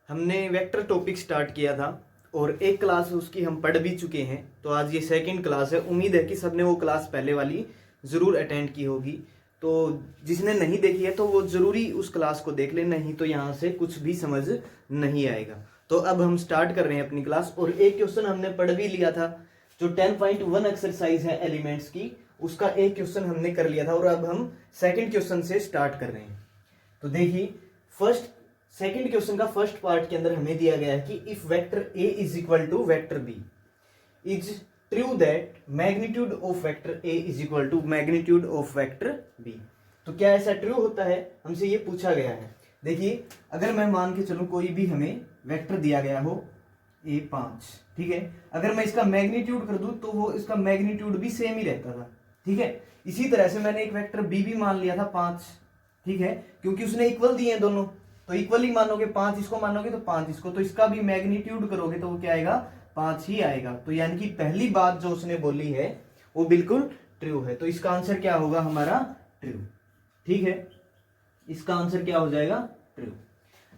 हमने vector topic start किया था और एक क्लास उसकी हम पढ़ भी चुके हैं। तो आज ये सेकंड क्लास है। उम्मीद है कि सबने वो क्लास पहले वाली ज़रूर अटेंड की होगी। तो जिसने नहीं देखी है तो वो ज़रूरी उस क्लास को देख ले, नहीं तो यहाँ से कुछ भी समझ नहीं आएगा। तो अब हम स्टार्ट कर रहे हैं अपनी क्लास। और एक क्वेश्चन हमने पढ़ भी लिया था, जो 10.1 एक्सरसाइज है एलिमेंट्स की, उसका एक क्वेश्चन हमने कर लिया था। और अब हम सेकंड क्वेश्चन से स्टार्ट कर रहे हैं। तो देखिए, सेकंड क्वेश्चन का फर्स्ट पार्ट के अंदर हमें दिया गया है कि if vector A is equal to vector B is true that magnitude of vector A is equal to magnitude of vector B. तो क्या ऐसा ट्रू होता है, हमसे ये पूछा गया है। देखिए, अगर मैं मान के चलूं कोई भी हमें वेक्टर दिया गया हो A5, ठीक है, अगर मैं इसका मैग्नीट्यूड कर दूं तो वो इसका मैग्नीट्यूड भी सेम ही रहता था, ठीक है। इसी तरह से मैंने एक वेक्टर बी भी मान लिया था 5, ठीक है, क्योंकि उसने इक्वल दिए हैं दोनों, तो इक्वल ही मानोगे, 5 इसको मानोगे तो 5 इसको, तो इसका भी मैग्नीट्यूड करोगे तो वो क्या आएगा, 5 ही आएगा। तो यानी कि पहली बात जो उसने बोली है वो बिल्कुल ट्रू है। तो इसका आंसर क्या होगा हमारा, ट्रू, ठीक है। इसका आंसर क्या हो जाएगा, ट्रू।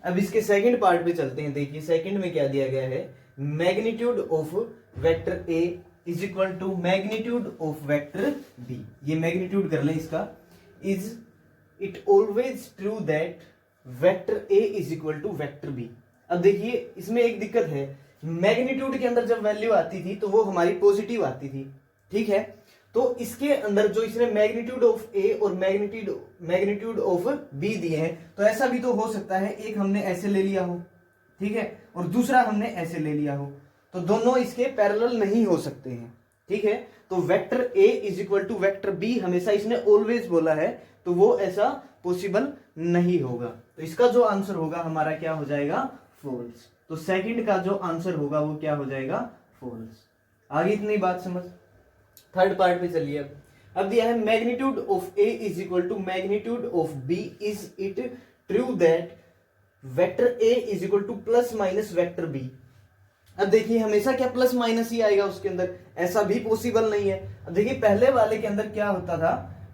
अब इसके सेकंड पार्ट पे चलते हैं। देखिए, सेकंड में क्या दिया गया है, magnitude of vector A is equal to magnitude of vector B. ये मैग्नीट्यूड कर लें इसका। Is it always true that vector A is equal to vector B. अब देखिए, इसमें एक दिक्कत है, मैग्नीट्यूड के अंदर जब वैल्यू आती थी तो वो हमारी पॉजिटिव आती थी, ठीक है। तो इसके अंदर जो इसने मैग्नीट्यूड ऑफ ए और मैग्नीट्यूड ऑफ बी दिए हैं, तो ऐसा भी तो हो सकता है, एक हमने ऐसे ले लिया हो, ठीक है, और दूसरा हमने ऐसे ले लिया हो, तो दोनों इसके पैरेलल नहीं हो सकते हैं, ठीक है। तो vector A is equal to vector B हमेशा इसने ऑलवेज बोला है, तो वो ऐसा पॉसिबल नहीं होगा। तो इसका जो आंसर होगा हमारा क्या हो जाएगा, फॉल्स। तो सेकंड का जो आंसर होगा वो क्या हो जाएगा, फॉल्स। आगे इतनी बात समझ। थर्ड पार्ट पे चलिए। अब दिया है magnitude of A is equal to magnitude of B, is it true that vector A is equal to plus minus vector B. अब देखिए, हमेशा क्या प्लस माइनस ही आएगा उसके अंदर, ऐसा भी पॉसिबल नहीं है। अब देखिए, पहले वाले के अंदर क्या होता था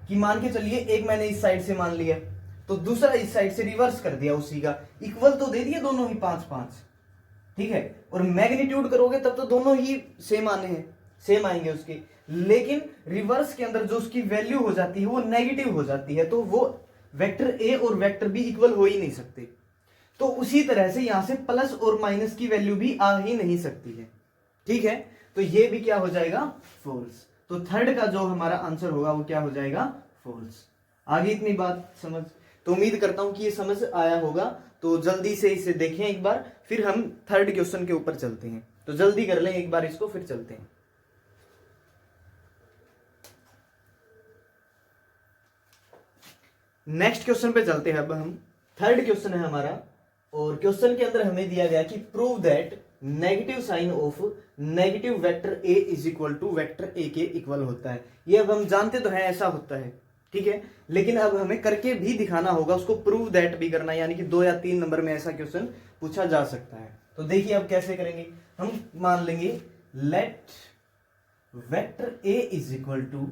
कि मान के चलिए एक मैंने इस साइड से मान लिया तो दूसरा इस साइड से रिवर्स कर दिया, उसी का इक्वल तो दे दिए दोनों ही 5-5, ठीक है। और मैग्नीट्यूड करोगे तब तो दोनों ही सेम आने हैं, सेम आएंगे उसके, लेकिन रिवर्स के अंदर जो उसकी वैल्यू हो जाती है वो नेगेटिव हो जाती है, तो वो वेक्टर ए और वेक्टर बी इक्वल हो ही नहीं सकते। तो उसी तरह से यहां से प्लस और माइनस की वैल्यू भी आ ही नहीं सकती है, ठीक है। तो ये भी क्या हो जाएगा, फॉल्स। तो थर्ड का जो हमारा आंसर होगा वो क्या हो जाएगा, फॉल्स। आगे इतनी बात समझ। तो उम्मीद करता हूं कि ये समझ आया होगा। तो जल्दी से इसे देखें एक बार, फिर हम थर्ड क्वेश्चन के ऊपर चलते हैं। तो जल्दी कर लें एक बार इसको, फिर चलते हैं। नेक्स्ट क्वेश्चन पे चलते हैं। अब हम थर्ड क्वेश्चन है हमारा, और क्वेश्चन के अंदर हमें दिया गया कि prove that negative sign of negative vector A is equal to vector A के इक्वल होता है। ये अब हम जानते तो हैं ऐसा होता है, ठीक है, लेकिन अब हमें करके भी दिखाना होगा, उसको प्रूव दैट भी करना है, यानी कि 2 या 3 नंबर में ऐसा क्वेश्चन पूछा जा सकता है। तो देखिए अब कैसे करेंगे, हम मान लेंगे let vector A is equal to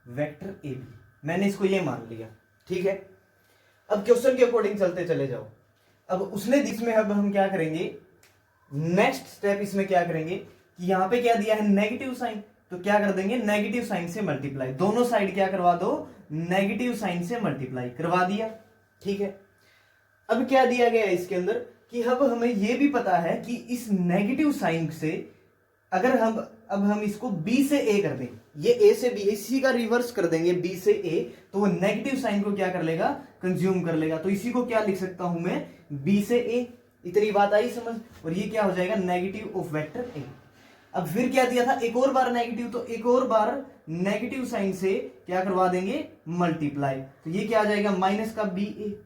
vector A B. मैंने इसको ये मान लिया, ठीक है। अब क्वेश्चन के अकॉर्डिंग चलते चले जाओ। अब उसने इसमें अब हम क्या करेंगे, नेक्स्ट स्टेप इसमें क्या करेंगे कि यहां पे क्या दिया है, नेगेटिव साइन, तो क्या कर देंगे, नेगेटिव साइन से मल्टीप्लाई, दोनों साइड क्या करवा दो, नेगेटिव साइन से मल्टीप्लाई करवा दिया, ठीक है। अब क्या दिया गया है इसके अंदर कि अब हमें यह भी पता है कि इस नेगेटिव साइन से अगर हम इसको b से a कर दें, ये a से b, इसी का रिवर्स कर देंगे b से a, तो वो नेगेटिव साइन को क्या कर लेगा, कंज्यूम कर लेगा। तो इसी को क्या लिख सकता हूं मैं, b से a। इतनी बात आई समझ। और ये क्या हो जाएगा, नेगेटिव ऑफ वेक्टर a। अब फिर क्या दिया था, एक और बार नेगेटिव, तो एक और बार नेगेटिव साइन से क्या करवा देंगे, मल्टीप्लाई, तो ये क्या आ जाएगा, माइनस का बी ए।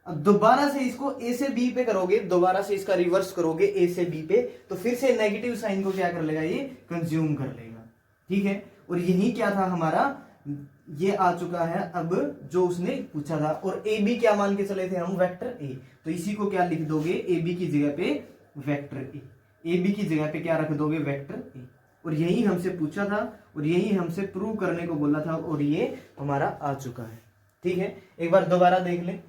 अब दोबारा से इसको ए से बी पे करोगे, दोबारा से इसका रिवर्स करोगे ए से बी पे, तो फिर से नेगेटिव साइन को क्या कर लेगा, ये कंज्यूम कर लेगा, ठीक है। और यही क्या था हमारा, ये आ चुका है अब जो उसने पूछा था। और ए बी क्या मान के चले थे हम, वेक्टर ए, तो इसी को क्या लिख दोगे, ए बी की जगह पे वेक्टर ए, ए बी की जगह पे क्या रख दोगे, वेक्टर ए। और यही हमसे पूछा था और यही हमसे प्रूव करने को बोला था, और ये हमारा आ चुका है, ठीक है। एक बार दोबारा देख लें,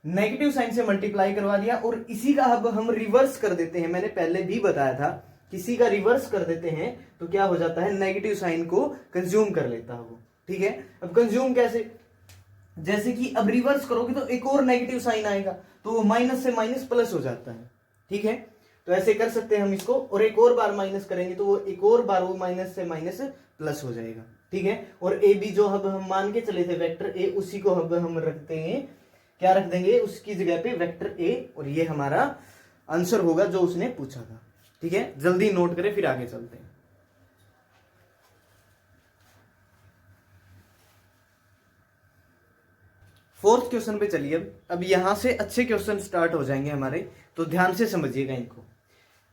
नेगेटिव साइन से मल्टीप्लाई करवा दिया और इसी का अब हम रिवर्स कर देते हैं। मैंने पहले भी बताया था, किसी का रिवर्स कर देते हैं तो क्या हो जाता है, नेगेटिव साइन को कंज्यूम कर लेता है वो। ठीक है, अब कंज्यूम कैसे, जैसे कि अब रिवर्स करोगे तो एक और नेगेटिव साइन आएगा तो वो माइनस से माइनस प्लस हो जाता है। ठीक है, तो ऐसे कर सकते हैं हम इसको, और एक और बार माइनस करेंगे तो वो एक और बार वो माइनस से माइनस प्लस हो जाएगा। ठीक है, और ए बी जो अब हम मान के चले थे वेक्टर ए, उसी को अब हम रखते हैं, क्या रख देंगे उसकी जगह पे, वेक्टर ए, और ये हमारा आंसर होगा जो उसने पूछा था। ठीक है, जल्दी नोट करें फिर आगे चलते हैं। फोर्थ क्वेश्चन पे चलिए। अब यहां से अच्छे क्वेश्चन स्टार्ट हो जाएंगे हमारे, तो ध्यान से समझिएगा इनको।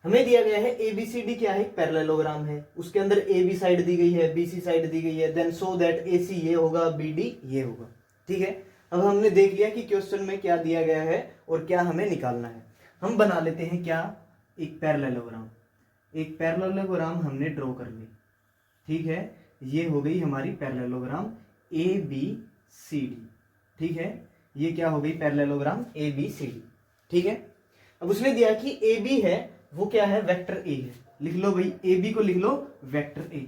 हमें दिया गया है एबीसीडी क्या है, पैरेललोग्राम है, उसके अंदर ए बी साइड दी गई है, बीसी साइड दी गई है, देन सो दैट एसी ये होगा, बीडी ये होगा। ठीक है, अब हमने देख लिया कि क्वेश्चन में क्या दिया गया है और क्या हमें निकालना है। हम बना लेते हैं क्या, एक पैरेललोग्राम। एक पैरेललोग्राम हमने ड्रॉ कर ली। ठीक है, ये हो गई हमारी parallelogram A B C D. ठीक है, ये क्या हो गई parallelogram A B C D. ठीक है, अब उसने दिया कि ए बी है वो क्या है, वेक्टर ए है, लिख लो भाई ए बी को लिख लो वेक्टर ए।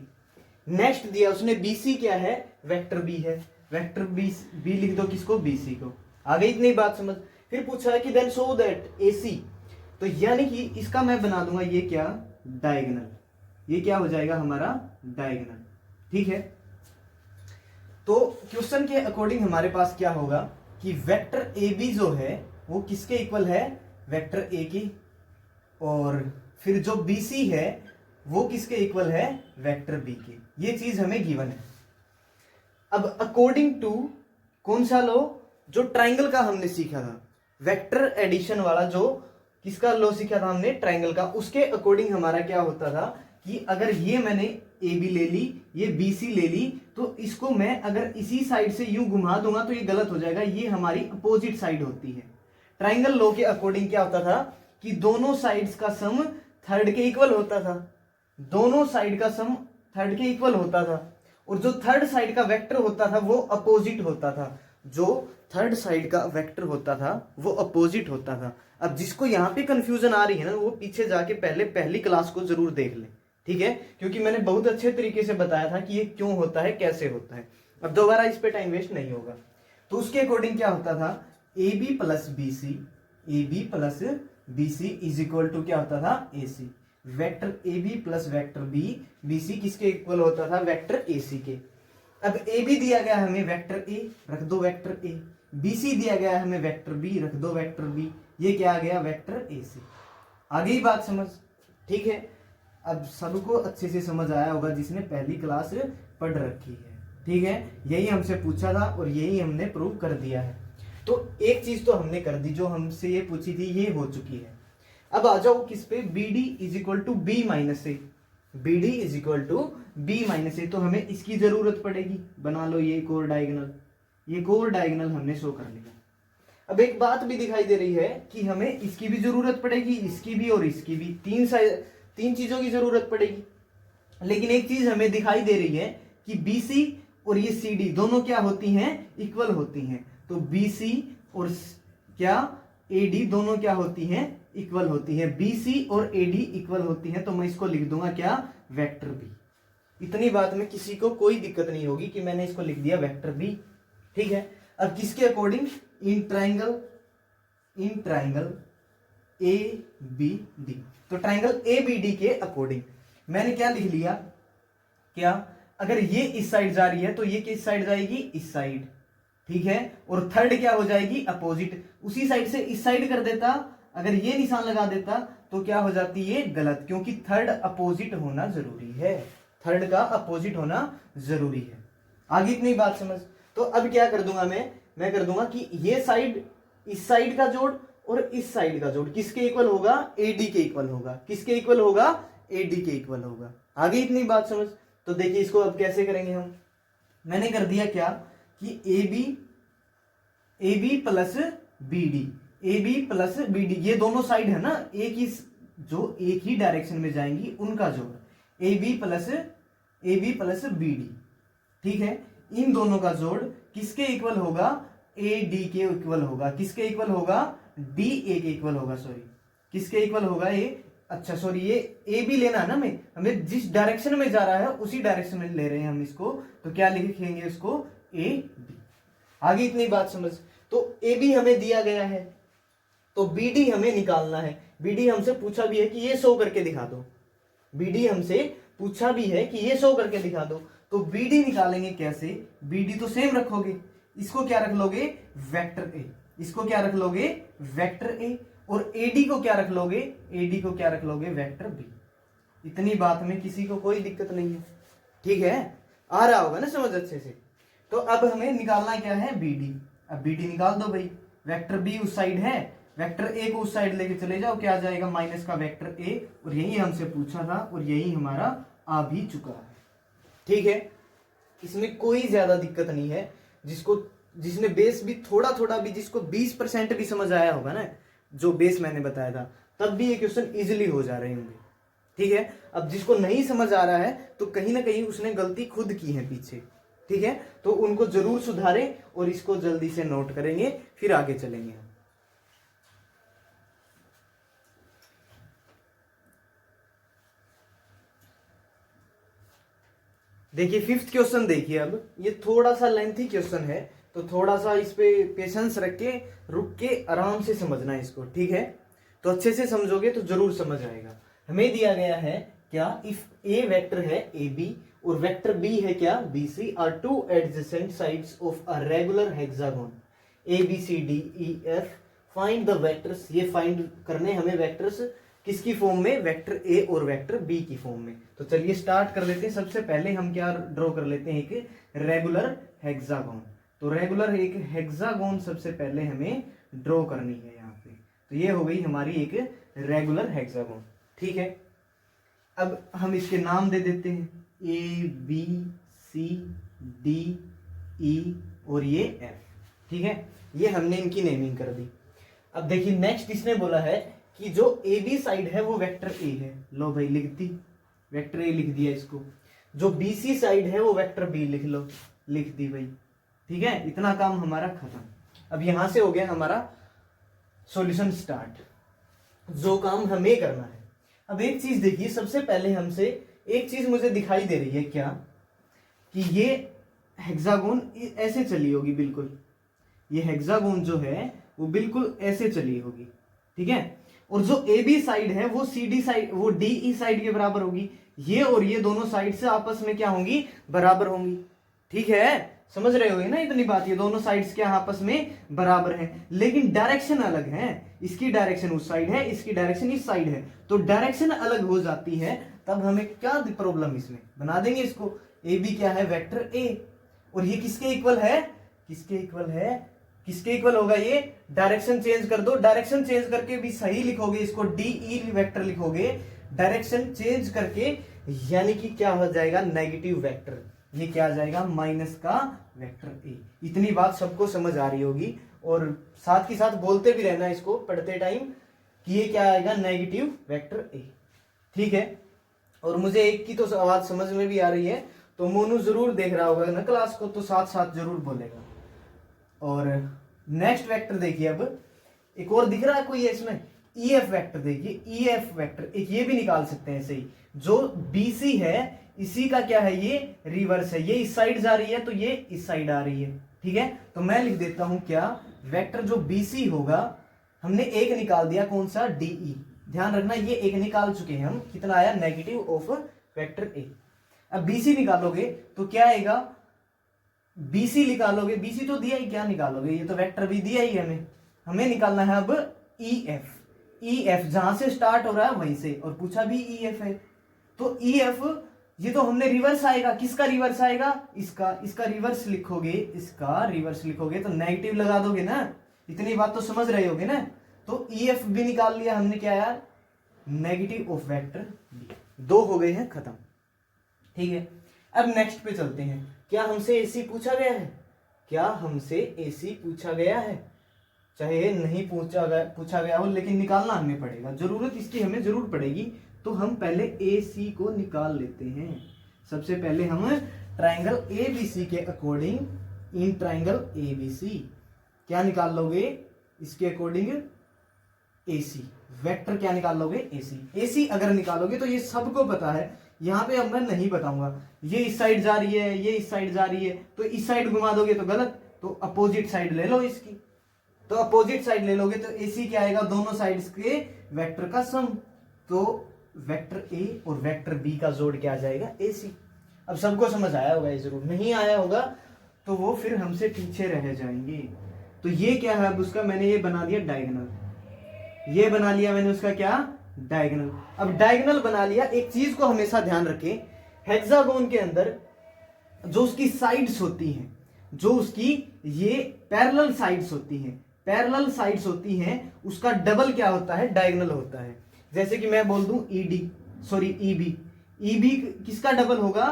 नेक्स्ट दिया उसने बी सी क्या है, वेक्टर बी है, वेक्टर बी बी लिख दो किसको, बी सी को। आ गई इतनी बात समझ। फिर पूछा है कि देन सो दैट ए सी, तो यानी कि इसका मैं बना दूंगा ये क्या, डायगोनल, ये क्या हो जाएगा हमारा डायगोनल। ठीक है, तो क्वेश्चन के अकॉर्डिंग हमारे पास क्या होगा कि वेक्टर ए बी जो है वो किसके इक्वल है, वेक्टर ए की, और फिर जो बी सी है वो किसके इक्वल है, वेक्टर बी के। ये चीज हमें गिवन है। अब अकॉर्डिंग टू कौन सा लॉ, जो ट्राइंगल का हमने सीखा था, वेक्टर एडिशन वाला, जो किसका लॉ सीखा था हमने, ट्राइंगल का, उसके अकॉर्डिंग हमारा क्या होता था कि अगर ये मैंने ए बी ले ली, ये बी सी ले ली, तो इसको मैं अगर इसी साइड से यूं घुमा दूंगा तो ये गलत हो जाएगा, ये हमारी अपोजिट साइड होती है। ट्राइंगल लॉ के अकॉर्डिंग क्या होता था कि दोनों साइड्स का सम थर्ड के इक्वल होता था, दोनों साइड का सम थर्ड के इक्वल होता था, और जो थर्ड साइड का वेक्टर होता था वो अपोजिट होता था, जो थर्ड साइड का वेक्टर होता था वो अपोजिट होता था। अब जिसको यहाँ पे कंफ्यूजन आ रही है ना, वो पीछे जाके पहले पहली क्लास को जरूर देख ले। ठीक है, क्योंकि मैंने बहुत अच्छे तरीके से बताया था कि ये क्यों होता है, कैसे होता है। अब दोबारा इस पे टाइम वेस्ट नहीं होगा। तो उसके अकॉर्डिंग क्या होता था, A B plus B C, A B plus B C is equal to क्या होता था, A C. Vector A B plus vector B, B C किसके इक्वल होता था, वेक्टर ए सी के। अब ए बी दिया गया हमें वेक्टर ए, रख दो वेक्टर ए, बी सी दिया गया है हमें वेक्टर बी, रख दो वेक्टर बी, ये क्या आ गया, वेक्टर ए सी। आ गई बात समझ। ठीक है, अब सबको अच्छे से समझ आया होगा जिसने पहली क्लास पढ़ रखी है। ठीक है, यही हमसे पूछा था और यही हमने प्रूव कर दिया है। तो एक चीज तो हमने कर दी, जो हमसे ये पूछी थी ये हो चुकी है। अब आ जाओ किस पे, B D is equal to B minus A, B D is equal to B minus A, तो हमें इसकी जरूरत पड़ेगी। बना लो ये एक और डायगोनल, ये एक और डायगोनल हमने शो कर लिया। अब एक बात भी दिखाई दे रही है कि हमें इसकी भी जरूरत पड़ेगी, इसकी भी और इसकी भी, तीन चीजों की जरूरत पड़ेगी। लेकिन एक चीज हमें दिखाई दे रही है कि बी सी और ये सी डी दोनों क्या होती हैं, इक्वल होती हैं। तो बी सी और क्या ए डी दोनों क्या होती हैं, इक्वल होती है। बी सी और ए डी इक्वल होती हैं, तो मैं इसको लिख दूंगा क्या, वेक्टर बी। इतनी बात में किसी को कोई दिक्कत नहीं होगी कि मैंने इसको लिख दिया वेक्टर बी। ठीक है, अब किसके according, in triangle A B D, तो ट्राइंगल ए बी डी के अकॉर्डिंग मैंने क्या लिख लिया, क्या, अगर ये इस साइड जा रही है तो ये किस साइड जाएगी, इस साइड। ठीक है, और थर्ड क्या हो जाएगी, अपोजिट, उसी साइड से इस साइड कर देता, अगर ये निशान लगा देता तो क्या हो जाती है, गलत, क्योंकि थर्ड अपोजिट होना जरूरी है, थर्ड का अपोजिट होना जरूरी है। आगे इतनी बात समझ। तो अब क्या कर दूंगा मैं कर दूंगा कि ये साइड, इस साइड का जोड़ और इस साइड का जोड़ किसके इक्वल होगा, एडी के इक्वल होगा। किसके इक्वल होगा, एडी के इक्वल होगा। आगे इतनी बात समझ। तो देखिए इसको अब कैसे करेंगे हम, मैंने कर दिया क्या कि A B plus B D, A B plus B D, ये दोनों साइड है ना, जो एक ही डायरेक्शन में जाएंगी उनका जोड़, A B plus B D. ठीक है, इन दोनों का जोड़ किसके इक्वल होगा, ए डी के इक्वल होगा। किसके इक्वल होगा? डी ए के इक्वल होगा। सॉरी, किसके इक्वल होगा ये? अच्छा सॉरी, ये ए बी लेना है ना, हमें जिस डायरेक्शन में जा रहा है उसी डायरेक्शन में ले रहे हैं हम इसको, तो क्या लिखेंगे इसको? A B. आगे इतनी बात समझ। तो ए बी हमें दिया गया है, तो बी डी हमें निकालना है। बी डी हमसे पूछा भी है कि ये शो करके दिखा दो। बी डी हमसे पूछा भी है कि ये शो करके दिखा दो। तो बी डी निकालेंगे कैसे? बी डी तो सेम रखोगे, इसको क्या रख लोगे? Vector A. इसको क्या रख लोगे? Vector A. और एडी को क्या रख लोगे? एडी को क्या रख लोगे? Vector B. इतनी बात में किसी को कोई दिक्कत नहीं है, ठीक है? आ रहा होगा ना समझ अच्छे से। तो अब हमें निकालना क्या है? B D. अब बी डी निकाल दो भाई। वेक्टर बी उस साइड है, वेक्टर ए को उस साइड लेके चले जाओ, क्या आ जाएगा? माइनस का वेक्टर ए। और यही हमसे पूछा था और यही हमारा आ भी चुका है, ठीक है? इसमें कोई ज्यादा दिक्कत नहीं है। जिसने बेस भी थोड़ा थोड़ा भी, जिसको 20% भी समझ आया होगा ना, जो बेस मैंने बताया था, तब भी ये क्वेश्चन इजीली हो जा रहे होंगे, ठीक है? अब जिसको नहीं समझ आ रहा है तो कहीं ना कहीं उसने गलती खुद की है पीछे, ठीक है? तो उनको जरूर सुधारें और इसको जल्दी से नोट करेंगे, फिर आगे चलेंगे हम। देखिए 5th क्वेश्चन देखिए। अब ये थोड़ा सा लेंथी क्वेश्चन है, तो थोड़ा सा इस पे पेशेंस रख के, रुक के आराम से समझना है इसको, ठीक है? तो अच्छे से समझोगे तो जरूर समझ आएगा। हमें दिया गया है क्या? इफ ए वेक्टर है ए बी और वेक्टर बी है क्या? B C, are two adjacent sides of a regular hexagon A B C D E F, find the vectors. ये फाइंड करने हमें वेक्टर्स किसकी फॉर्म में? वेक्टर ए और वेक्टर बी की फॉर्म में। तो चलिए स्टार्ट कर लेते हैं। सबसे पहले हम क्या ड्रॉ कर लेते हैं? एक रेगुलर हेक्सागोन। तो रेगुलर एक हेक्सागोन सबसे पहले हमें ड्रॉ करनी है यहाँ पे। तो ये हो गई हमारी एक रेगुलर हेक्सागोन, ठीक है? अब हम इसके नाम दे देते हैं, ए बी सी डी ई और ये एफ, ठीक है? ये हमने इनकी नेमिंग कर दी। अब देखिए नेक्स्ट इसने बोला है कि जो ए बी साइड है वो वेक्टर ए है। लो भाई लिख दी, वेक्टर ए लिख दिया इसको। जो बी सी साइड है वो वेक्टर बी लिख लो, लिख दी भाई, ठीक है? इतना काम हमारा खत्म। अब यहां से हो गया हमारा सॉल्यूशन स्टार्ट, जो काम हमें करना है। अब एक चीज देखिए, सबसे पहले हमसे एक चीज मुझे दिखाई दे रही है क्या? कि ये हेक्सागोन ऐसे चली होगी, बिल्कुल ये हेक्सागोन जो है वो बिल्कुल ऐसे चली होगी, ठीक है? और जो ए बी साइड है वो सी डी साइड, वो डी ई साइड के बराबर होगी। ये और ये दोनों साइड से आपस में क्या होंगी? बराबर होंगी, ठीक है? समझ रहे हो ना इतनी बात? ये दोनों साइड्स क्या आपस में बराबर हैं, लेकिन डायरेक्शन अलग है। इसकी डायरेक्शन उस साइड है, इसकी डायरेक्शन इस साइड है, तो डायरेक्शन अलग हो जाती है। तब हमें क्या प्रॉब्लम? इसमें बना देंगे इसको। ए बी क्या है? वेक्टर ए। और ये किसके इक्वल है? किसके इक्वल है? किसके इक्वल होगा ये? डायरेक्शन चेंज कर दो, डायरेक्शन चेंज करके भी सही लिखोगे इसको, डी ई वेक्टर लिखोगे डायरेक्शन चेंज करके, यानी कि क्या हो जाएगा? Negative vector. ये क्या आ जाएगा? माइनस का वेक्टर ए। इतनी बात सबको समझ आ रही होगी, और साथ ही साथ बोलते भी रहना इसको पढ़ते टाइम कि ये क्या आएगा? नेगेटिव वेक्टर ए, ठीक है? और मुझे एक की तो आवाज समझ में भी आ रही है, तो मोनू जरूर देख रहा होगा ना क्लास को, तो साथ साथ जरूर बोलेगा। और नेक्स्ट वेक्टर देखिए, अब एक और दिख रहा है कोई है इसमें? ई एफ वेक्टर देखिए, ई एफ वेक्टर एक ये भी निकाल सकते हैं सही। जो बी सी है इसी का क्या है? ये रिवर्स है। ये इस साइड जा रही है तो ये इस साइड आ रही है, ठीक है? तो मैं लिख देता हूं क्या? वेक्टर जो बी सी होगा, हमने एक निकाल दिया, कौन सा? D E. ध्यान रखना ये एक निकाल चुके हैं हम। कितना आया? नेगेटिव ऑफ वेक्टर ए। अब बी सी निकालोगे तो क्या आएगा? बीसी निकालोगे, बीसी तो दिया ही, क्या निकालोगे? ये तो वेक्टर भी दिया ही हमें। हमें निकालना है अब ई एफ। ई एफ जहां से स्टार्ट हो रहा है वहीं से, और पूछा भी ई एफ है। तो ई एफ ये तो हमने रिवर्स आएगा। किसका रिवर्स आएगा? इसका। इसका रिवर्स लिखोगे, इसका रिवर्स लिखोगे तो नेगेटिव लगा दोगे ना। इतनी बात तो समझ रहे होगे ना? तो ई एफ भी निकाल लिया हमने, क्या यार? Negative of vector B. दो हो गए हैं, खत्म, ठीक है? अब नेक्स्ट पे चलते हैं। क्या हमसे एसी पूछा गया है? क्या हमसे एसी पूछा गया है? चाहे नहीं पूछा गया हो, लेकिन निकालना हमें पड़ेगा, जरूरत इसकी हमें जरूर पड़ेगी। तो हम पहले ए सी को निकाल लेते हैं। सबसे पहले हम ट्राइंगल ए बी सी के according, in triangle A B C क्या निकाल लोगे इसके अकॉर्डिंग AC, वेक्टर क्या निकाल लोगे AC अगर निकालोगे तो ये सबको पता है, यहाँ पे अब मैं नहीं बताऊंगा। ये इस साइड जा रही है, ये इस साइड जा रही है, तो इस साइड घुमा दोगे तो गलत, तो अपोजिट साइड ले लो इसकी। तो अपोजिट साइड ले लोगे तो AC क्या आएगा, दोनों साइड्स के वेक्टर का सम। तो वेक्टर A और वेक्टर B का जोड़ क्या आ जाएगा AC। अब सबको समझ आया होगा, ये जरूर नहीं आया होगा तो वो फिर हमसे पीछे रह जाएंगे। तो ये क्या है, अब उसका मैंने ये बना दिया डायगोनल, ये बना लिया मैंने उसका क्या डायगोनल। अब डायगोनल बना लिया, एक चीज को हमेशा ध्यान रखें, हेक्सागोन के अंदर जो उसकी साइड्स होती हैं, जो उसकी ये पैरेलल साइड्स होती हैं, पैरेलल साइड्स होती हैं, उसका डबल क्या होता है, डायगोनल होता है। जैसे कि मैं बोल दूं EB किसका डबल होगा,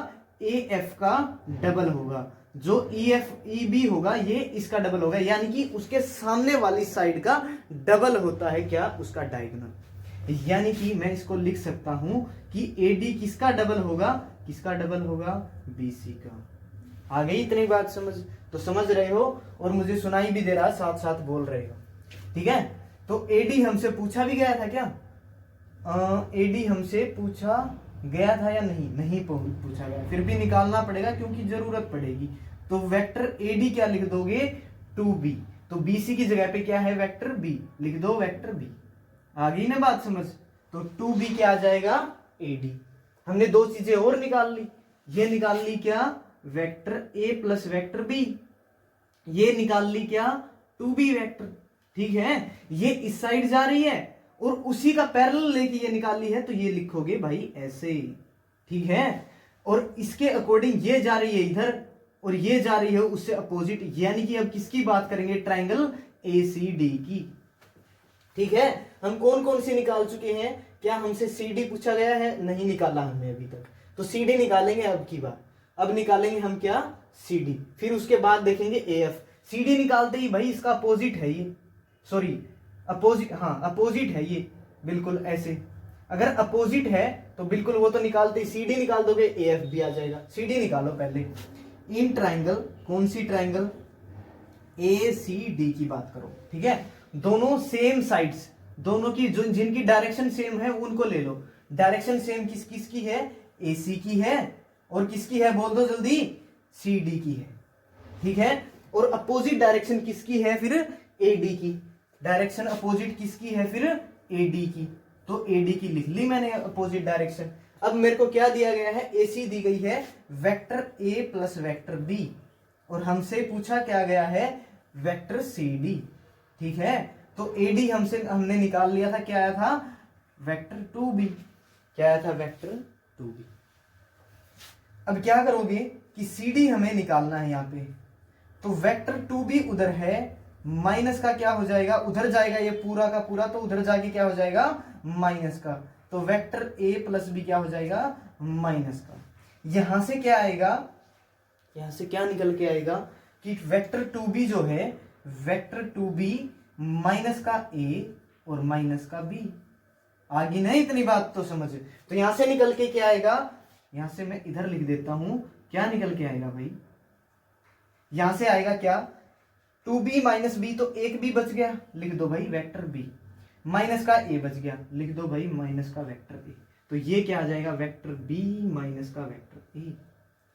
AF का डबल होगा। जो EB होगा ये इसका डबल होगा, यानी कि उसके सामने वाली साइड का डबल होता है क्या, उसका डायगोनल। यानी कि मैं इसको लिख सकता हूं कि AD किसका डबल होगा, किसका डबल होगा, BC का। आ गई इतनी बात समझ, तो समझ रहे हो और मुझे सुनाई भी दे रहा, साथ साथ बोल रहे हो, ठीक है। तो AD हमसे पूछा भी गया था क्या, AD हमसे पूछा गया था या नहीं पूछा गया, फिर भी निकालना पड़ेगा क्योंकि जरूरत पड़ेगी। तो वेक्टर AD क्या लिख दोगे, 2B, तो BC की जगह पे क्या है, वेक्टर B लिख दो, वेक्टर B। आ गई ना बात समझ। तो 2B क्या आ जाएगा, AD। हमने दो चीजें और निकाल ली, ये निकाल ली क्या, vector A plus vector B, ये निकाल ली क्या, 2B वेक्टर, ठीक है। ये इस साइड जा रही है और उसी का पैरेलल लेके ये निकाल ली है, तो ये लिखोगे भाई ऐसे, ठीक है। और इसके अकॉर्डिंग ये जा रही है इधर और ये जा रही है उससे अपोजिट, यानी कि अब किसकी बात करेंगे, ट्रायंगल ACD की, ठीक है। हम कौन कौन सी निकाल चुके हैं, क्या हमसे CD पूछा गया है, नहीं निकाला हमने अभी तक, तो CD निकालेंगे अब की बात। अब निकालेंगे हम क्या, CD, फिर उसके बाद देखेंगे AF। CD निकालते ही भाई इसका अपोजिट है ये, सॉरी अपोजिट, हाँ अपोजिट है ये, बिल्कुल ऐसे। अगर अपोजिट है तो बिल्कुल वो तो निकालते ही CD निकाल दोगे, AF भी आ जाएगा। CD निकालो पहले, इन ट्रायंगल, कौन सी ट्रायंगल, ACD की बात करो, ठीक है। दोनों सेम साइड्स, दोनों की जो जिनकी डायरेक्शन सेम है उनको ले लो। डायरेक्शन सेम किसकी है, AC की है, और किसकी है बोल दो जल्दी, CD की है, ठीक है। और अपोजिट डायरेक्शन किसकी है फिर, AD की। डायरेक्शन अपोजिट किसकी है फिर, AD की, तो AD की लिख ली मैंने अपोजिट डायरेक्शन। अब मेरे को क्या दिया गया है, AC दी गई है, vector A plus vector B, और हमसे पूछा क्या गया है, वेक्टर CD, ठीक है। तो AD हमने निकाल लिया था, क्या आया था, वेक्टर 2B, क्या आया था, वेक्टर 2B। अब क्या करोगे कि CD हमें निकालना है यहाँ पे, तो वेक्टर 2B उधर है, माइनस का क्या हो जाएगा, उधर जाएगा ये पूरा का पूरा, तो उधर जाके क्या हो जाएगा, माइनस का, तो वेक्टर A प्लस B क्या हो जाएगा, माइनस का। यहां से क्या आएगा, यहां से क्या निकल के आएगा कि वेक्टर 2B जो है, वेक्टर 2B माइनस का A और माइनस का B। आगे नहीं इतनी बात तो समझ। तो यहां से निकल के क्या आएगा, यहां से मैं इधर लिख देता हूं, क्या निकल के आएगा भाई, यहां से आएगा क्या, 2B माइनस B, तो एक B बच गया, लिख दो भाई वेक्टर B, माइनस का A बच गया, लिख दो भाई माइनस का वेक्टर A। तो ये क्या आ जाएगा, वेक्टर B माइनस का वेक्टर A,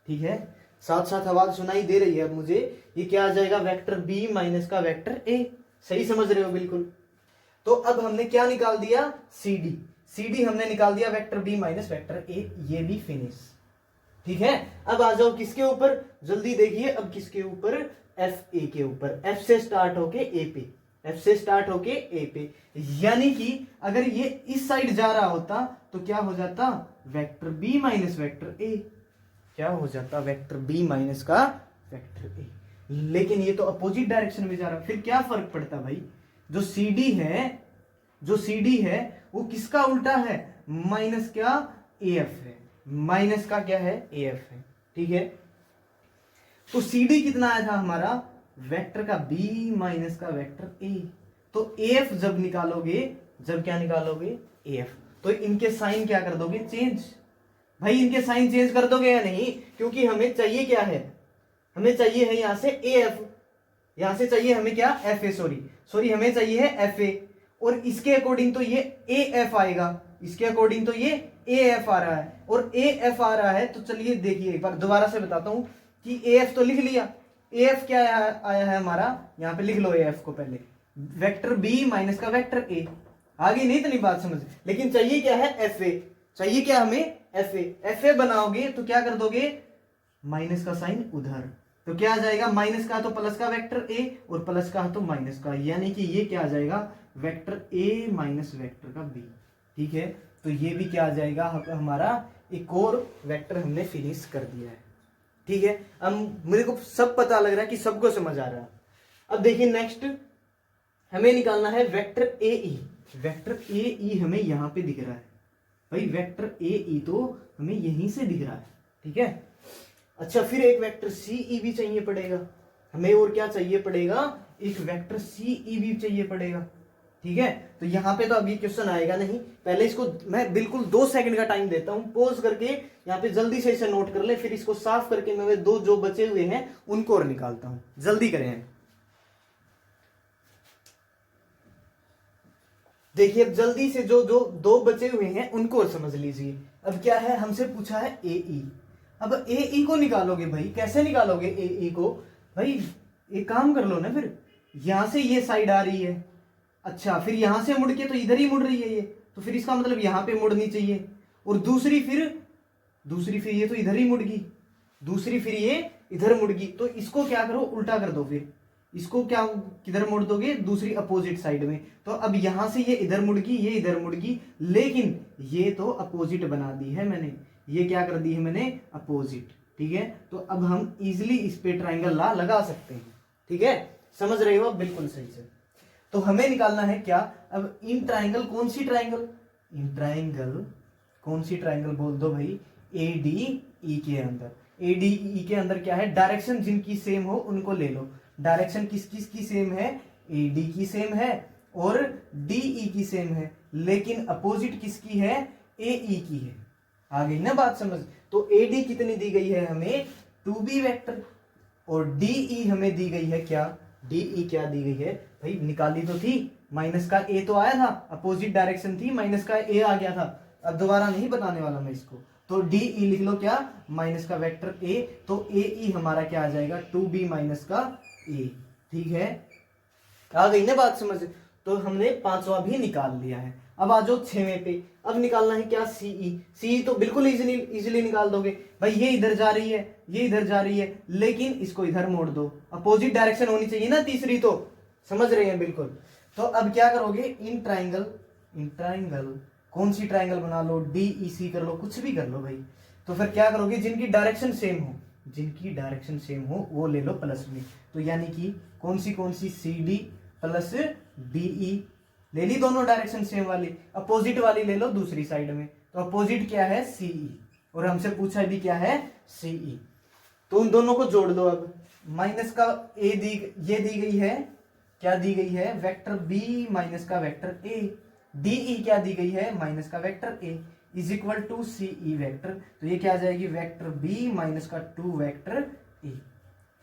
ठीक है। साथ साथ आवाज सुनाई दे रही है अब मुझे, ये क्या आ जाएगा, वेक्टर B माइनस का वेक्टर A। सही समझ रहे हो बिल्कुल। तो अब हमने क्या निकाल दिया, CD हमने निकाल दिया, vector B minus vector A, ये भी फिनिश, ठीक है। अब आ जाओ किसके ऊपर, जल्दी देखिए, अब किसके ऊपर, FA के ऊपर, F से स्टार्ट होके A पे, F से स्टार्ट होके A पे। यानी कि अगर ये इस साइड जा रहा होता तो क्या हो जाता, vector B minus vector A, क्या हो जाता, वेक्टर B माइनस का वेक्टर A। लेकिन ये तो अपोजिट डायरेक्शन में जा रहा, फिर क्या फर्क पड़ता भाई, जो CD है वो किसका उल्टा है, माइनस क्या, AF है, माइनस का क्या है, AF है, ठीक है। तो CD कितना आया था हमारा, वेक्टर का B माइनस का वेक्टर A। तो AF जब निकालोगे, जब क्या निकालोगे, AF, तो इनके साइन क्या कर दोगे, चेंज। भाई इनके साइन चेंज कर दोगे या नहीं, क्योंकि हमें चाहिए क्या है, हमें चाहिए है यहां से AF, यहां से चाहिए हमें क्या, एफ ए, सॉरी हमें चाहिए है एफ ए, और इसके अकॉर्डिंग तो ये ए एफ आएगा, इसके अकॉर्डिंग तो ये ए एफ आ रहा है, और ए एफ आ रहा है तो चलिए देखिए एक बार दोबारा से बताता हूं कि ए एफ तो लिख लिया, ए एफ क्या आया है हमारा, यहां पे लिख लो ए एफ को पहले, वेक्टर बी माइनस का वेक्टर ए। आगे नहीं इतनी बात समझ, लेकिन चाहिए क्या है, एफ ए, चाहिए क्या हमें, एफ ए। एफ ए बनाओगे तो क्या कर दोगे, माइनस का साइन उधर, तो क्या आ जाएगा, माइनस का तो प्लस का वेक्टर ए, और प्लस का तो माइनस का, यानी कि ये क्या आ जाएगा, वेक्टर ए माइनस वेक्टर का बी। ठीक है, तो ये भी क्या आ जाएगा हमारा, एक और वेक्टर हमने फिनिश कर दिया है। ठीक है, अब मेरे को सब पता लग रहा है कि सबको समझ आ रहा है। अब देखिए नेक्स्ट हमें निकालना है vector A E. Vector A ई हमें यहां पे दिख रहा है भाई, वेक्टर ए ई तो हमें यहीं से दिख रहा है। ठीक है, अच्छा फिर एक वेक्टर सी ई भी चाहिए पड़ेगा हमें, और क्या चाहिए पड़ेगा, एक वेक्टर सी ई भी चाहिए पड़ेगा। ठीक है, तो यहां पे तो अभी क्वेश्चन आएगा नहीं, पहले इसको मैं बिल्कुल 2 सेकंड का टाइम देता हूं, पॉज करके यहाँ पे जल्दी से इसे नोट कर ले, फिर इसको साफ करके मैं 2 जो बचे हुए हैं उनको और निकालता हूं, जल्दी करें। देखिए अब जल्दी से जो 2 बचे हुए हैं उनको और समझ लीजिए। अब क्या है, हमसे पूछा है ए ई, अब ए ई को निकालोगे भाई, कैसे निकालोगे ए ई को भाई, एक काम कर लो ना, फिर यहां से ये साइड आ रही है, अच्छा फिर यहां से मुड़ के तो इधर ही मुड़ रही है ये, तो फिर इसका मतलब यहां पे मुड़नी चाहिए, और दूसरी फिर ये तो इधर ही मुड़ गई, दूसरी फिर ये इधर मुड़ गई, तो इसको क्या करो, उल्टा कर दो, फिर इसको क्या किधर मोड़ दोगे, दूसरी अपोजिट साइड में। तो अब यहां से ये इधर मुड़ गई, ये इधर मुड़ गई, लेकिन ये तो अपोजिट बना दी है मैंने, ये क्या कर दी है मैंने, अपोजिट। ठीक है, तो अब हम इजिली इस पे ट्राइंगल ला लगा सकते हैं। ठीक है, समझ रहे हो बिल्कुल सही से। तो हमें निकालना है क्या, अब इन ट्राइंगल, कौन सी ट्राइंगल, इन ट्राइंगल कौन सी ट्राइंगल बोल दो भाई, ए डी ई के अंदर, ए डी ई के अंदर क्या है, डायरेक्शन जिनकी सेम हो उनको ले लो। डायरेक्शन किस किस की सेम है, ए डी की सेम है और डी ई की सेम है, लेकिन अपोजिट किसकी है, ए ई की है। आ गई ना बात समझ। तो ए डी कितनी दी गई है हमें, 2b वेक्टर, और डी ई हमें दी गई है क्या, डी ई क्या दी गई है भाई, निकाली तो थी, माइनस का ए तो आया था, अपोजिट डायरेक्शन थी, माइनस का ए आ गया था, अब दोबारा नहीं बताने वाला मैं इसको, तो डी ई लिख लो क्या, माइनस का वेक्टर ए, तो ए ई हमारा क्या आ जाएगा, 2b माइनस का ए। ठीक है, आ गई ना बात समझ। तो हमने 5वां भी निकाल लिया है। अब आ जाओ 6वें पे, अब निकालना है क्या, सीई। सीई तो बिल्कुल इजीली निकाल दोगे भाई, ये इधर जा रही है, ये इधर जा रही है, लेकिन इसको इधर मोड़ दो, अपोजिट डायरेक्शन होनी चाहिए ना तीसरी, तो समझ रहे हैं बिल्कुल। तो अब क्या करोगे, इन ट्राइंगल कौन सी ट्राइंगल बना लो, डी ई सी कर लो, कुछ भी कर लो भाई। तो फिर क्या करोगे, जिनकी डायरेक्शन सेम हो वो ले लो प्लस में, तो यानी कि कौन सी C D plus D E ले ली, दोनों डायरेक्शन सेम वाली, अपोजिट वाली ले लो दूसरी साइड में, तो अपोजिट क्या है, सीई, और हमसे पूछा भी क्या है, सीई। तो उन दोनों को जोड़ दो। अब माइनस का ए ये दी गई है, क्या दी गई है, वेक्टर बी माइनस का वेक्टर ए, डी ई क्या दी गई है, माइनस का vector A, is equal to C E vector, तो ये क्या आ जाएगी, वेक्टर बी माइनस का 2 वेक्टर ए।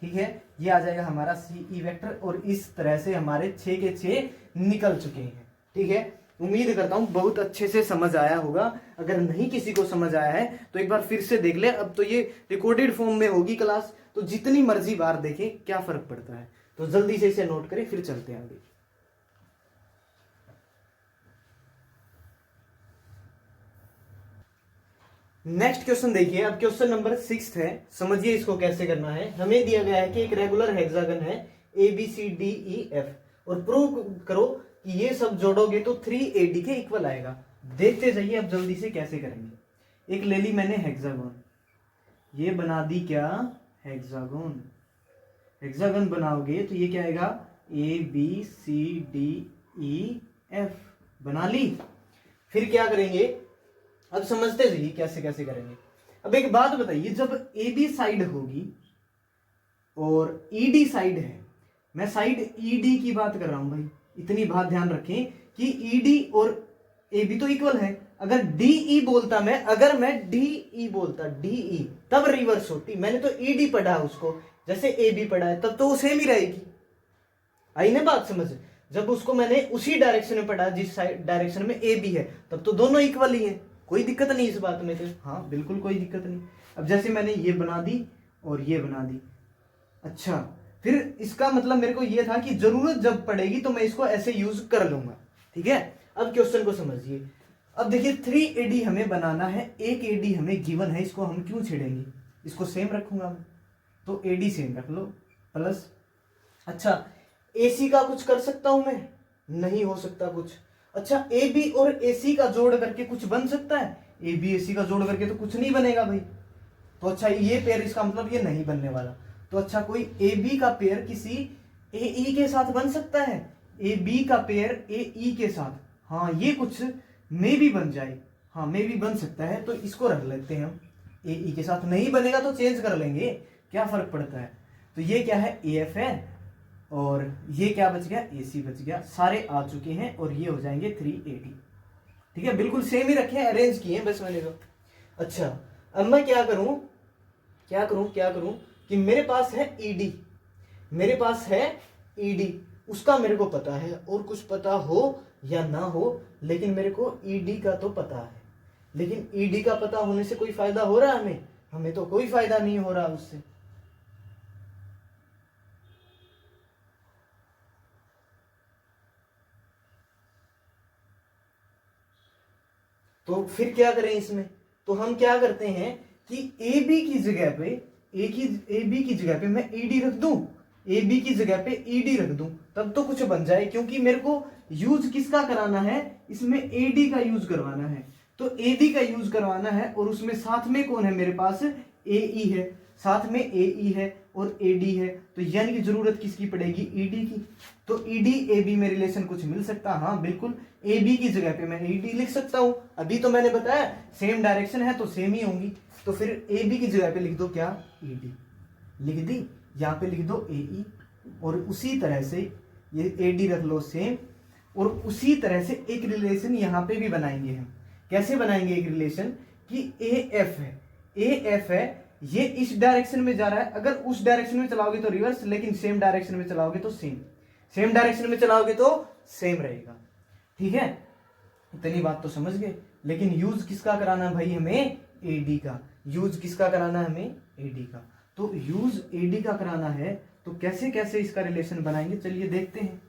ठीक है, ये आ जाएगा हमारा सीई वेक्टर, और इस तरह से हमारे 6 के 6 निकल चुके हैं। ठीक है, उम्मीद करता हूं बहुत अच्छे से समझ आया होगा। अगर नहीं किसी को समझ आया है तो एक बार फिर से देख ले, अब तो ये रिकॉर्डेड फॉर्म में होगी क्लास, तो जितनी मर्जी बार देखें क्या फर्क पड़ता है। तो जल्दी से इसे नोट करें, फिर चलते हैं आगे। नेक्स्ट क्वेश्चन देखिए, अब क्वेश्चन नंबर 6 है, समझिए इसको कैसे करना है। हमें दिया गया है कि एक रेगुलर हेक्सागन है A B C D E F, और प्रूव करो कि ये सब जोड़ोगे तो 3AD के इक्वल आएगा। देखते जाइए अब जल्दी से कैसे करेंगे। एक ले ली मैंने हेक्सागन, ये बना दी क्या, हेक्सागन। हेक्सागन बनाओगे तो ये क्या आएगा, A B C D E F, बना ली। फिर क्या करेंगे, अब समझते जाइए कैसे कैसे करेंगे। अब एक बात बताइए, जब ए बी साइड होगी और ईडी साइड है, मैं साइड ईडी की बात कर रहा हूं भाई, इतनी बात ध्यान रखें कि ईडी और ए बी तो इक्वल है। अगर डीई बोलता मैं, अगर मैं डीई बोलता, डीई तब रिवर्स होती। मैंने तो ईडी पढ़ा उसको, जैसे ए बी पढ़ा है, तब तो वो सेम ही रहेगी। आई ना बात समझ? जब उसको मैंने उसी डायरेक्शन में पढ़ा जिस साइड डायरेक्शन में ए बी है, तब तो दोनों इक्वल ही है, कोई दिक्कत नहीं इस बात में। तो हाँ बिल्कुल कोई दिक्कत नहीं। अब जैसे मैंने ये बना दी और ये बना दी, अच्छा फिर इसका मतलब मेरे को ये था कि जरूरत जब पड़ेगी तो मैं इसको ऐसे यूज कर लूंगा, ठीक है। अब क्वेश्चन को समझिए। अब देखिए 3 AD हमें बनाना है, एक AD हमें गिवन है, इसको हम क्यों छेड़ेंगे, इसको सेम रखूंगा मैं, तो AD सेम रख लो प्लस। अच्छा AC का कुछ कर सकता हूं मैं? नहीं हो सकता कुछ। अच्छा AB और AC का जोड़ करके कुछ बन सकता है? AB AC का जोड़ करके तो कुछ नहीं बनेगा भाई। तो अच्छा ये पेयर, इसका मतलब ये नहीं बनने वाला। तो अच्छा कोई AB का पेयर किसी AE के साथ बन सकता है? AB का पेयर AE के साथ, हाँ ये कुछ मे भी बन जाए, हाँ मे भी बन सकता है, तो इसको रख लेते हैं हम। AE के साथ नहीं बनेगा तो चेंज कर लेंगे, क्या फर्क पड़ता है। तो ये क्या है, AF है, और ये क्या बच गया, AC बच गया। सारे आ चुके हैं और ये हो जाएंगे 3AD, ठीक है। बिल्कुल सेम ही रखे, अरेंज किए बस मैंने तो। अच्छा अब मैं क्या करूं कि मेरे पास है ED, मेरे पास है ED, उसका मेरे को पता है, और कुछ पता हो या ना हो लेकिन मेरे को ED का तो पता है। लेकिन ED का पता होने से कोई फायदा हो रहा है हमें तो कोई फायदा नहीं हो रहा उससे। तो फिर क्या करें इसमें, तो हम क्या करते हैं कि AB की जगह पे AB की जगह पे मैं ED रख दूं, AB की जगह पे ED रख दूं, तब तो कुछ बन जाए, क्योंकि मेरे को यूज किसका कराना है, इसमें AD का यूज करवाना है। तो AD का यूज करवाना है, और उसमें साथ में कौन है मेरे पास, AE है, साथ में AE है और AD है, तो यानी कि जरूरत किसकी पड़ेगी, ED की। तो ED AB में रिलेशन कुछ मिल सकता, हाँ बिल्कुल। AB की जगह पे मैं ED लिख सकता हूं, अभी तो मैंने बताया सेम डायरेक्शन है तो सेम ही होंगी। तो फिर AB की जगह पे लिख दो क्या, ED लिख दी, यहाँ पे लिख दो AE, और उसी तरह से ये AD रख लो सेम, और उसी तरह से एक रिलेशन यहाँ पे भी बनाएंगे हम। कैसे बनाएंगे एक रिलेशन, कि AF है, AF है, ये इस डायरेक्शन में जा रहा है, अगर उस डायरेक्शन में चलाओगे तो रिवर्स, लेकिन सेम डायरेक्शन में चलाओगे तो सेम, सेम डायरेक्शन में चलाओगे तो सेम रहेगा, ठीक है। इतनी बात तो समझ गए। लेकिन यूज किसका कराना है भाई हमें, AD का। यूज किसका कराना है हमें, AD का। तो यूज AD का कराना है, तो कैसे कैसे इसका रिलेशन बनाएंगे, चलिए देखते हैं।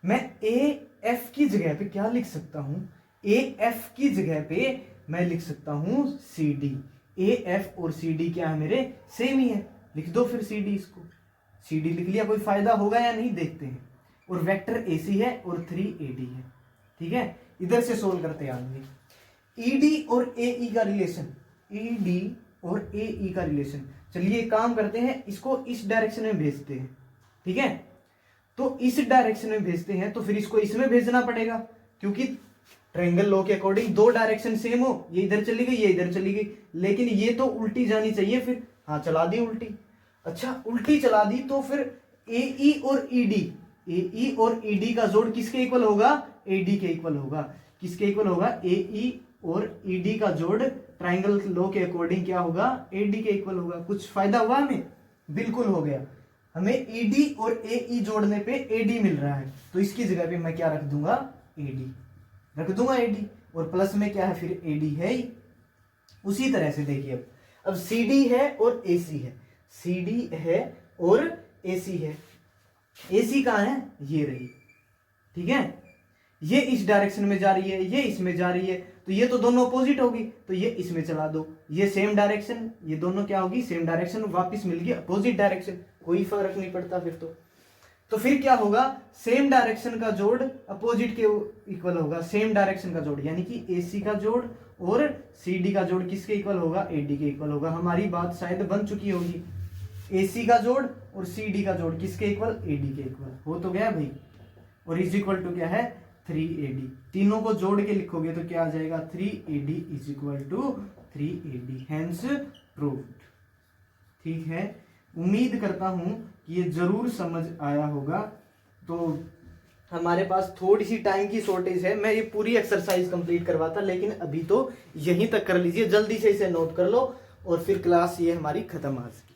मैं AF की जगह पे क्या लिख सकता हूं, AF की जगह पे मैं लिख सकता हूं CD। AF और CD क्या है मेरे, सेम ही है, लिख दो फिर CD, इसको CD लिख लिया, कोई फायदा होगा या नहीं देखते हैं। और वेक्टर AC है और 3AD है, ठीक है। इधर से सोल्व करते आएंगे। ED और AE का रिलेशन, ED और AE का रिलेशन, चलिए काम करते हैं, इसको इस डायरेक्शन में भेजते हैं, ठीक है। तो इस डायरेक्शन में भेजते हैं, तो फिर इसको इसमें भेजना पड़ेगा, क्योंकि ट्रायंगल लॉ के अकॉर्डिंग दो डायरेक्शन सेम हो, ये इधर चली गई ये इधर चली गई, लेकिन ये तो उल्टी जानी चाहिए फिर, हाँ चला दी उल्टी। अच्छा उल्टी चला दी, तो फिर AE और ED का जोड़ किसके इक्वल होगा, AD के इक्वल होगा। किसके इक्वल होगा, AE और ED का जोड़ ट्रायंगल लॉ के अकॉर्डिंग क्या होगा, AD के इक्वल होगा। कुछ फायदा हुआ हमें, बिल्कुल हो गया। हमें ED और AE जोड़ने पे AD मिल रहा है, तो इसकी जगह पे मैं क्या रख दूंगा, AD रख दूंगा AD, और प्लस में क्या है फिर AD है ही। उसी तरह से देखिए अब CD है और AC है, CD है और AC है। AC कहाँ है, ये रही, ठीक है। ये इस डायरेक्शन में जा रही है, ये इसमें जा रही है, तो ये तो दोनों अपोजिट होगी, तो ये इसमें चला दो। ये सेम डायरेक्शन, ये दोनों क्या होगी, सेम डायरेक्शन, वापस मिल गई अपोजिट डायरेक्शन, कोई फर्क नहीं पड़ता फिर तो फिर क्या होगा, सेम डायरेक्शन का जोड़ अपोजिट के इक्वल होगा, सेम डायरेक्शन का जोड़, यानी कि AC का जोड़ और CD का जोड़ किसके इक्वल होगा, AD के इक्वल होगा। हमारी बात शायद बन चुकी होगी। AC का जोड़ और CD का जोड़ किसके इक्वल, AD के इक्वल हो तो गया भाई, और इज इक्वल टू क्या है, 3AD। तीनों को जोड़ के लिखोगे तो क्या आ जाएगा, 3AD is equal to 3AD, hence proved, ठीक है। उम्मीद करता हूं कि ये जरूर समझ आया होगा। तो हमारे पास थोड़ी सी टाइम की शॉर्टेज है, मैं ये पूरी एक्सरसाइज कंप्लीट करवाता, लेकिन अभी तो यहीं तक कर लीजिए, जल्दी से इसे नोट कर लो और फिर क्लास ये हमारी खत्म आज की।